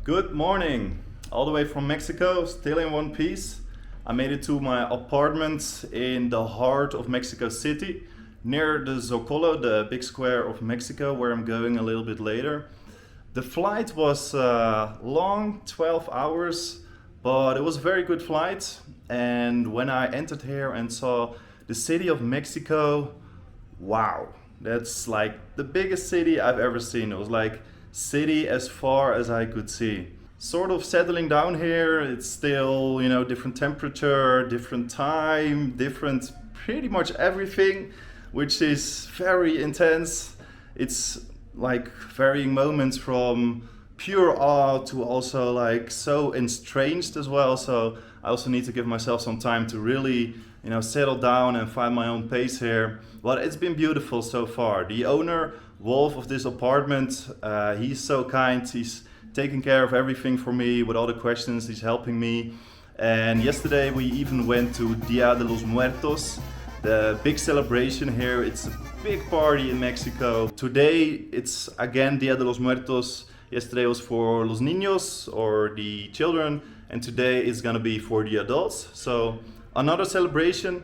Good morning, all the way from Mexico, still in one piece. I made it to my apartment in the heart of Mexico City, near the Zocalo, the big square of Mexico, where I'm going a little bit later. The flight was long, 12 hours, but it was a very good flight. And when I entered here and saw the city of Mexico, wow, that's like the biggest city I've ever seen. It was like city as far as I could see. Sort of settling down here. It's still, different temperature, different time, different pretty much everything, which is very intense. It's like varying moments from pure awe to also like so estranged as well. So I also need to give myself some time to really, settle down and find my own pace here. But it's been beautiful so far. The owner, Wolf, of this apartment, he's so kind. He's taking care of everything for me with all the questions. He's helping me. And yesterday we even went to Dia de los Muertos, the big celebration here. It's a big party in Mexico. Today it's again Dia de los Muertos. Yesterday was for los niños, or the children, and today is gonna be for the adults. So another celebration.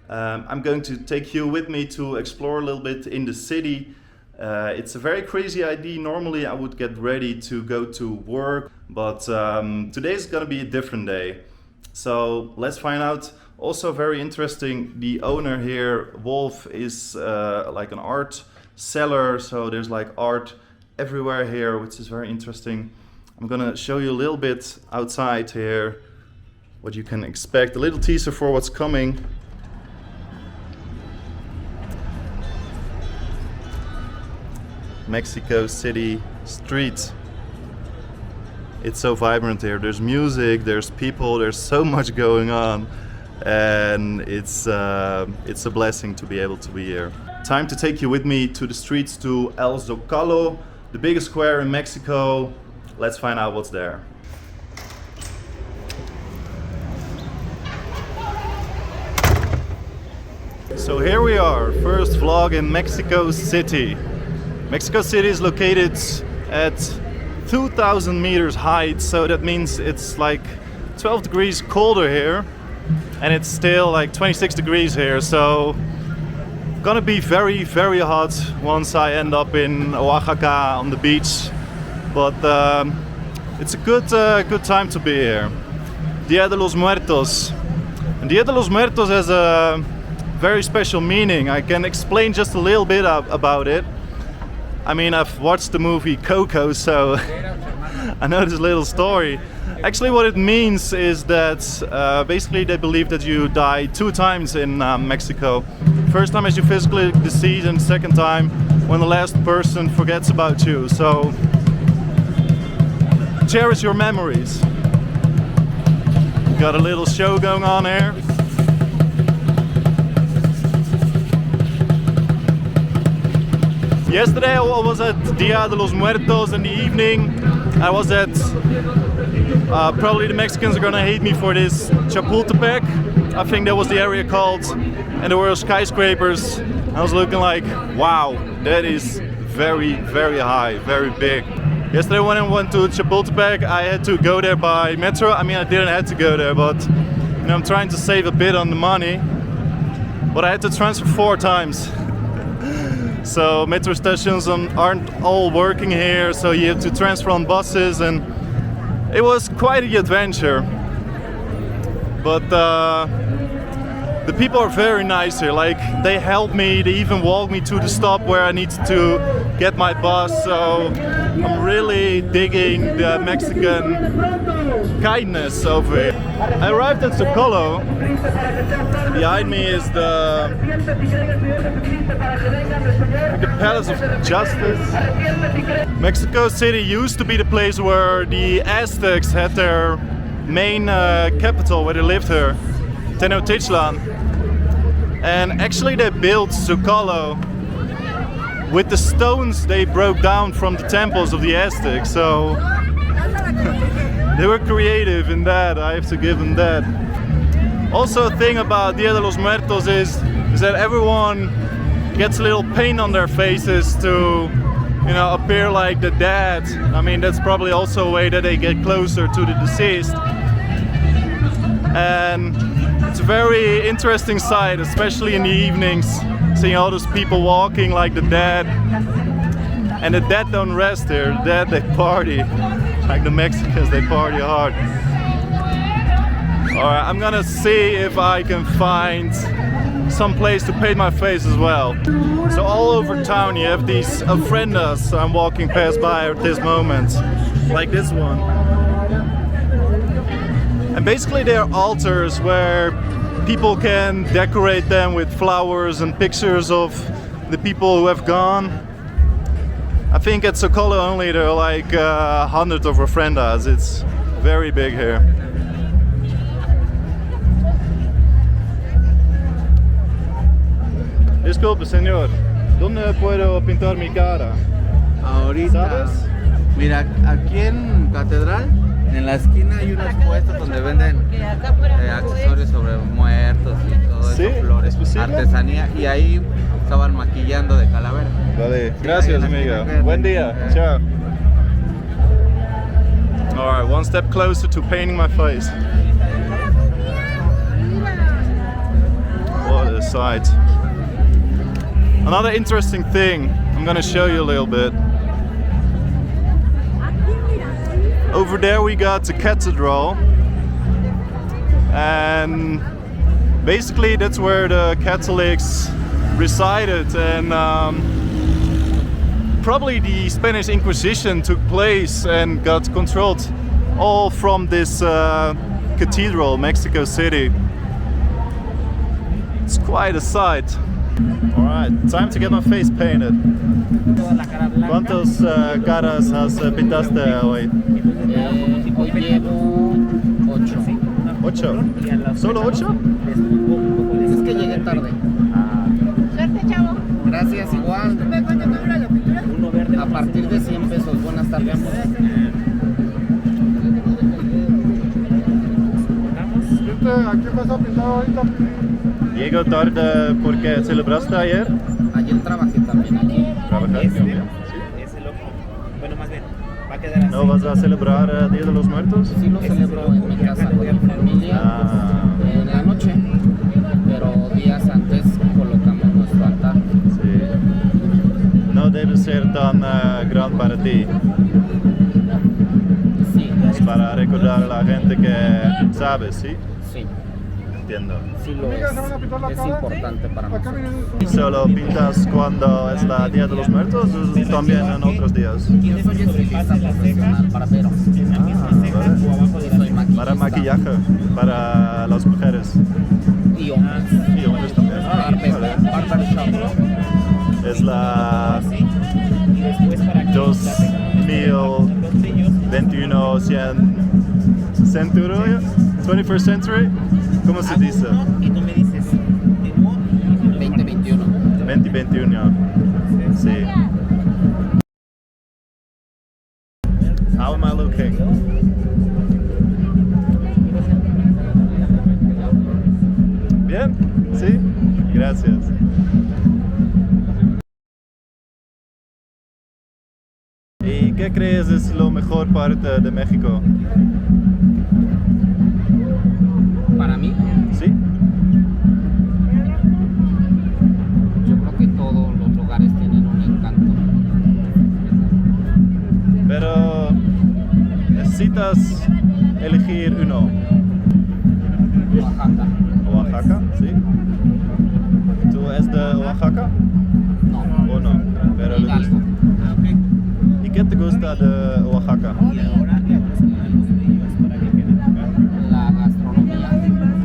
I'm going to take you with me to explore a little bit in the city. It's a very crazy idea. Normally I would get ready to go to work, but today is gonna be a different day. So let's find out. Also very interesting, the owner here, Wolf, is like an art seller, so there's like art everywhere here, which is very interesting. I'm gonna show you a little bit outside here what you can expect, a little teaser for what's coming. Mexico City streets. It's so vibrant here. There's music, there's people, there's so much going on, and it's a blessing to be able to be here. Time to take you with me to the streets, to El Zocalo, the biggest square in Mexico. Let's find out what's there. So here we are, first vlog in Mexico City. Mexico City is located at 2,000 meters height, so that means it's like 12 degrees colder here, and it's still like 26 degrees here, so gonna be very, very hot once I end up in Oaxaca on the beach. But it's a good time to be here. Dia de los Muertos. And Dia de los Muertos has a very special meaning. I can explain just a little bit about it. I mean, I've watched the movie Coco, so I know this little story. Actually, what it means is that basically they believe that you die 2 times in Mexico. First time as you physically deceased, and second time when the last person forgets about you. So cherish your memories. Got a little show going on here. Yesterday I was at Dia de los Muertos in the evening. I was at, probably the Mexicans are gonna hate me for this, Chapultepec. I think that was the area called, and there were skyscrapers. I was looking like, wow, that is very, very high, very big. Yesterday when I went to Chapultepec, I had to go there by metro. I mean, I didn't have to go there, but I'm trying to save a bit on the money. But I had to transfer 4 times. So metro stations aren't all working here, so you have to transfer on buses, and it was quite an adventure. But the people are very nice here. Like, they help me, they even walk me to the stop where I need to get my bus. So I'm really digging the Mexican kindness over here. I arrived at Zocalo. Behind me is the Palace of Justice. Mexico City used to be the place where the Aztecs had their main capital, where they lived here, Tenochtitlan. And actually they built Zocalo with the stones they broke down from the temples of the Aztecs, so they were creative in that, I have to give them that. Also, a thing about Dia de los Muertos is that everyone gets a little paint on their faces to you know, appear like the dead. I mean, that's probably also a way that they get closer to the deceased. And it's a very interesting sight, especially in the evenings, seeing all those people walking like the dead. And the dead don't rest here, the dead, they party. Like the Mexicans, they party hard. Alright, I'm gonna see if I can find some place to paint my face as well. So all over town you have these ofrendas I'm walking past by at this moment. Like this one. And basically they are altars where people can decorate them with flowers and pictures of the people who have gone. I think at Zocalo only there are like 100 of ofrendas. It's very big here. Disculpe, señor. ¿Dónde puedo pintar mi cara? Ahorita, ¿Sabes? mira, aquí en Catedral, en la esquina hay unos puestos donde venden accesorios sobre muertos y todo ¿Sí? eso, flores, ¿Es posible? artesanía, y ahí estaban maquillando de calavera. Vale, gracias amiga. Buen día. Ciao. Alright, one step closer to painting my face. What a sight. Another interesting thing, I'm gonna show you a little bit. Over there we got the cathedral, and basically that's where the Catholics resided, and probably the Spanish Inquisition took place and got controlled all from this cathedral, Mexico City. It's quite a sight. Alright, time to get my face painted. ¿Cuántas caras pintaste hoy? Hoy llevo 8. ¿8? ¿Solo 8? Es que llegué tarde. Suerte, chavo. Gracias, igual. ¿Cuánto cobra la pintura? A partir de 100 pesos. Buenas tardes. ¿A qué vas a pintar ahorita? Llego tarde porque celebraste ayer. Ayer trabajé también aquí. ¿Trabajaste también? Es el ojo. Bueno, más bien, va a quedar así. ¿No vas a celebrar el Día de los Muertos? Sí lo celebro en mi casa con mi familia en la noche, pero días antes colocamos nuestro altar. Sí. No debe ser tan grande para ti. Sí, Es para recordar a la gente que sabe, ¿sí? sí, Entiendo. sí lo es. Es importante para Acá nosotros. ¿Y solo pintas cuando es el Día de los Muertos o también en otros días? Yo soy estilista profesional, barbero. Soy maquillista. Para maquillaje, para las mujeres Y hombres. y hombres también. Barbershop. Es la 2021 century, 21st century, ¿cómo se dice? Y tú me dices, 2021. 2021, sí. How am I looking? Bien, sí, gracias. ¿Y qué crees es la mejor parte de México? Para mí, ¿Sí? yo creo que todos los lugares tienen un encanto. Pero necesitas elegir uno. Oaxaca. Oaxaca, ¿sí? ¿Tú eres de Oaxaca? No. ¿O no? Pero Hidalgo. ¿Y qué te gusta de Oaxaca? y ahora le vamos a dar los brillos para que queden acá. La gastronomía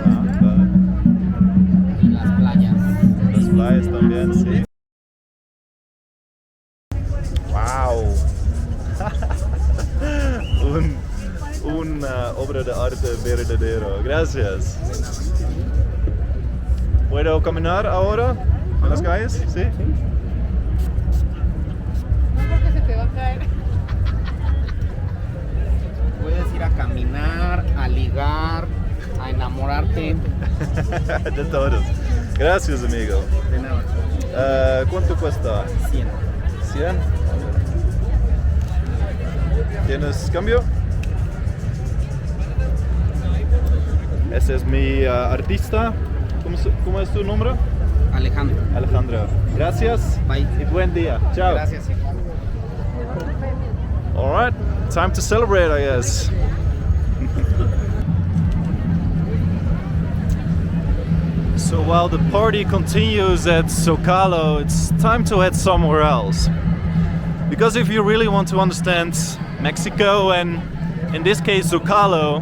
Ah, vale. y las playas. Las playas también, sí. ¡Wow! Una obra de arte verdadero. Gracias. ¿Puedo caminar ahora en las calles? ¿Sí? No porque se te va a caer. Puedes ir a caminar, a ligar, a enamorarte. De todos. Gracias, amigo. De nada. ¿Cuánto cuesta? 100. 100. ¿Tienes cambio? Ese es mi artista. ¿Cómo es tu nombre? Alejandro. Alejandro. Gracias. Bye. Y buen día. Chao. Gracias. All right, time to celebrate, I guess. So while the party continues at Zocalo, it's time to head somewhere else. Because if you really want to understand Mexico, and in this case Zocalo,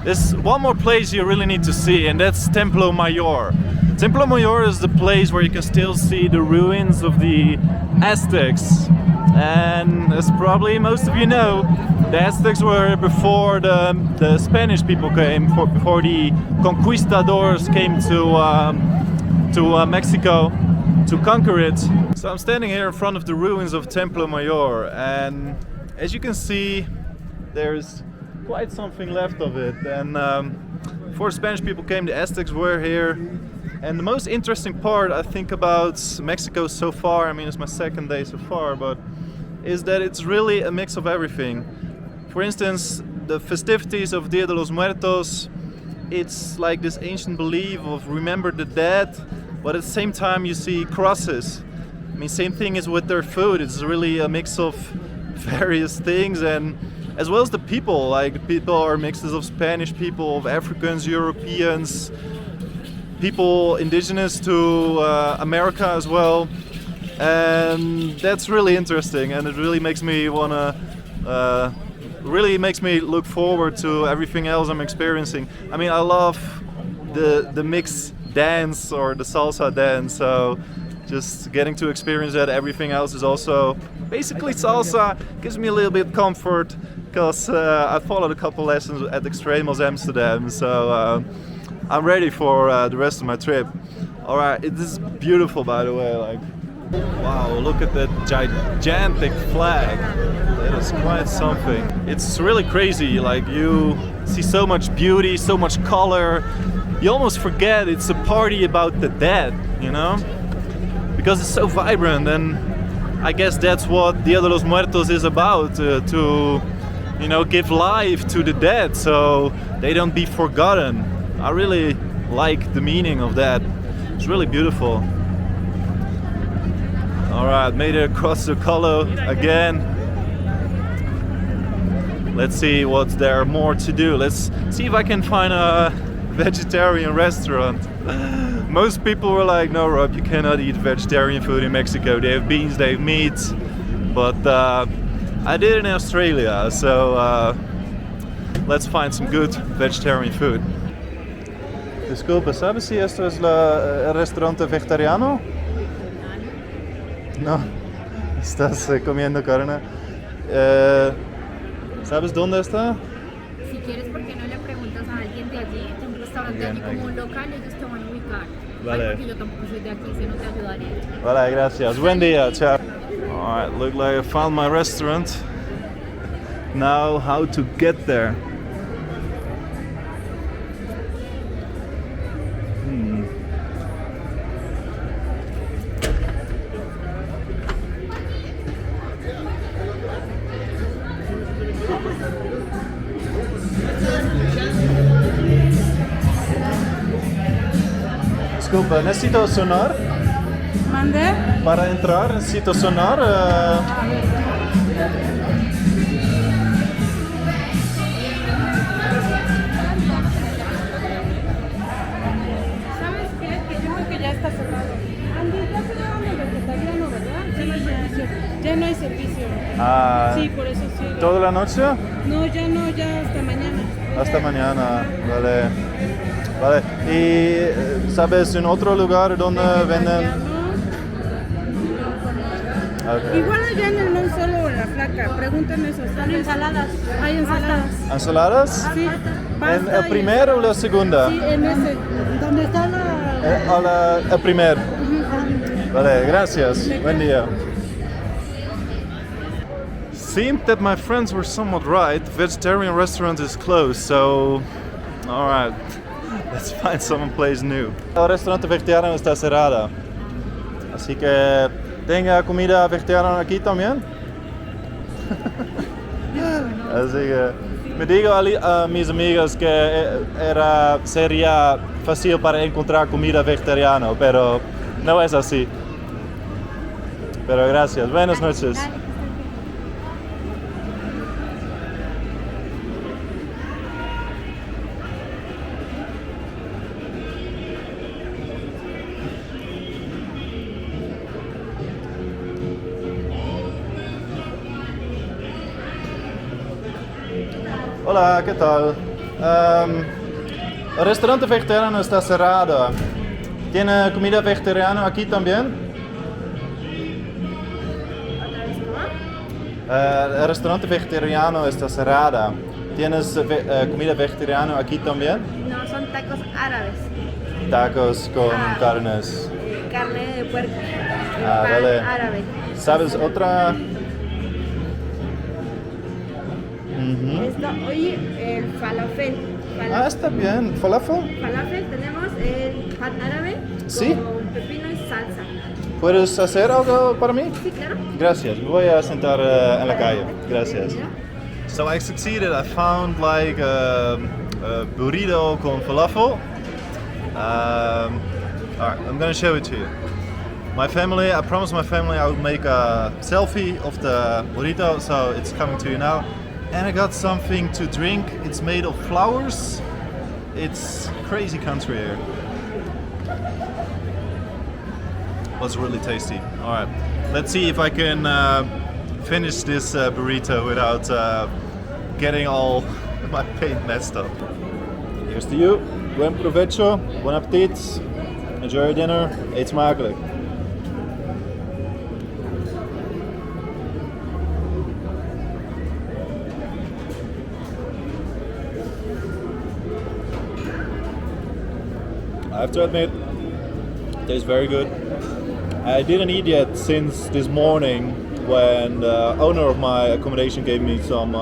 there's one more place you really need to see, and that's Templo Mayor. Templo Mayor is the place where you can still see the ruins of the Aztecs. And as probably most of you know, the Aztecs were before the Spanish people came, before the conquistadors came to Mexico to conquer it. So I'm standing here in front of the ruins of Templo Mayor, and as you can see, there's quite something left of it. And before Spanish people came, the Aztecs were here. And the most interesting part I think about Mexico so far, I mean it's my second day so far, but is that it's really a mix of everything. For instance, the festivities of Dia de los Muertos, it's like this ancient belief of remember the dead, but at the same time you see crosses. I mean, same thing is with their food. It's really a mix of various things, and as well as the people. Like the people are mixes of Spanish people, of Africans, Europeans, people indigenous to America as well. And that's really interesting, and it really makes me look forward to everything else I'm experiencing. I mean, I love the mixed dance or the salsa dance, so just getting to experience that. Everything else is also basically salsa. Gives me a little bit of comfort because I followed a couple lessons at Extremos Amsterdam, so I'm ready for the rest of my trip. All right, it is beautiful, by the way. Like, wow, look at that gigantic flag. That is quite something. It's really crazy. Like, you see so much beauty, so much color. You almost forget it's a party about the dead, you know? Because it's so vibrant, and I guess that's what Dia de los Muertos is about, to, you know, give life to the dead so they don't be forgotten. I really like the meaning of that. It's really beautiful. Alright, made it across Zocalo again. Let's see what's there more to do. Let's see if I can find a vegetarian restaurant. Most people were like, no Rob, you cannot eat vegetarian food in Mexico. They have beans, they have meat. But I did in Australia, so let's find some good vegetarian food. Disculpa, ¿sabes si esto es el restaurante vegetariano? No, estás comiendo carne. ¿Sabes dónde está? Si quieres, ¿por qué no le preguntas a alguien de allí, de un restaurante allí como un local, ellos te van a ubicar? Vale. Ay, porque yo tampoco soy de aquí, si no te ayudaría. Vale, gracias. Buen día, chao. Alright, look like I found my restaurant. Now, how to get there? Disculpa, necesito sonar. ¿Mandé? Para entrar necesito sonar. ¿Sabes qué? Que yo creo que ya está cerrado. Andy, ya cerraron el vegetariano, ¿verdad? Ya no hay servicio. Ya no hay servicio. Sí, por eso sí. ¿Toda la noche? No, ya hasta mañana. Hasta mañana, vale. Vale. ¿Y sabes en otro lugar donde venden? Okay. Igual allá en el non solo la flaca, pregúntame eso. ¿Están ensaladas? Hay ensaladas. ¿Ensaladas? Sí. ¿En el primero o la segunda? Sí, en ese. ¿Dónde está la...? El primer. Vale, gracias. Buen día. Seemed that my friends were somewhat right. The vegetarian restaurant is closed, so... Alright. Let's find some place new. El restaurante vegetariano está cerrado. Así que... ¿Tenga comida vegetariana aquí también? Así que me digo a mis amigos que sería fácil para encontrar comida vegetariana, pero no es así. Pero gracias, buenas noches. Hola, ¿qué tal? El restaurante vegetariano está cerrado. ¿Tiene comida vegetariana aquí también? El restaurante vegetariano está cerrado. ¿Tienes comida vegetariana aquí también? No, son tacos árabes. Tacos con carnes. Carne de puerco. Ah, pan vale. árabe. ¿Sabes otra? Esto, oye, el falafel. Ah, está bien. ¿Falafel? Falafel tenemos el pan árabe Sí. con pepino y salsa. ¿Puedes hacer algo para mí? Sí, claro. Gracias. Me voy a sentar en la calle. Gracias. So I succeeded. I found like a burrito con falafel. Alright, I'm gonna show it to you. My family, I promised my family I would make a selfie of the burrito, so it's coming to you now. And I got something to drink. It's made of flowers. It's crazy country here. Was really tasty. Alright, let's see if I can finish this burrito without getting all my paint messed up. Here's to you. Buen provecho, buen appetit. Enjoy your dinner. Eet smakelijk. I have to admit, it tastes very good. I didn't eat yet since this morning when the owner of my accommodation gave me some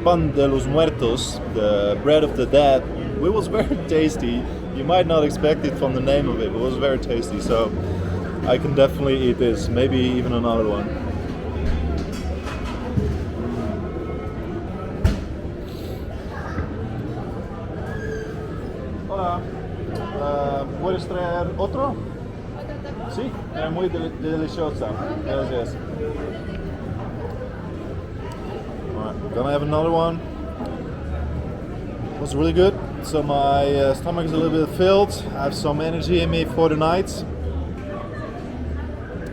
pan de los muertos, the bread of the dead. It was very tasty. You might not expect it from the name of it, but it was very tasty. So I can definitely eat this, maybe even another one. Hola. ¿Puedes traer otro? Sí, es muy deliciosa. Gracias. Alright, gonna have another one. It was really good. So my stomach is a little bit filled. I have some energy in me for the night.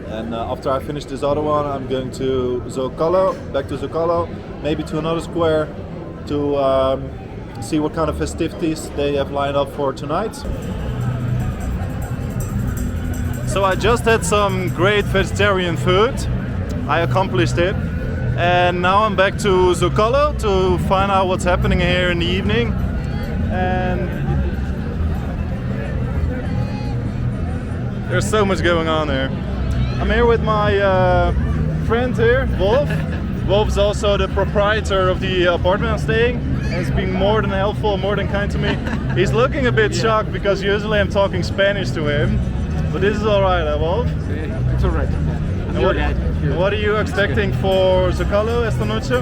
And after I finish this other one, I'm going to Zocalo, back to Zocalo, maybe to another square to see what kind of festivities they have lined up for tonight. So I just had some great vegetarian food. I accomplished it. And now I'm back to Zocalo to find out what's happening here in the evening. And there's so much going on here. I'm here with my friend here, Wolf. Wolf is also the proprietor of the apartment I'm staying. And he's been more than helpful, more than kind to me. He's looking a bit shocked because usually I'm talking Spanish to him. But this is alright, Wolf? It's alright. What are you expecting for Zocalo esta noche?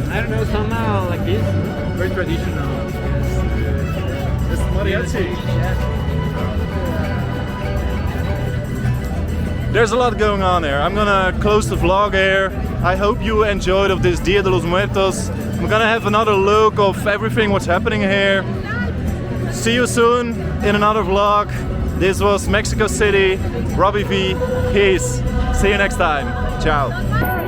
I don't know, somehow like this, very traditional. It's mariachi. There's a lot going on here. I'm gonna close the vlog here. I hope you enjoyed of this Dia de los Muertos. I'm gonna have another look of everything what's happening here. See you soon in another vlog. This was Mexico City, Robbie V. Peace. See you next time. Ciao.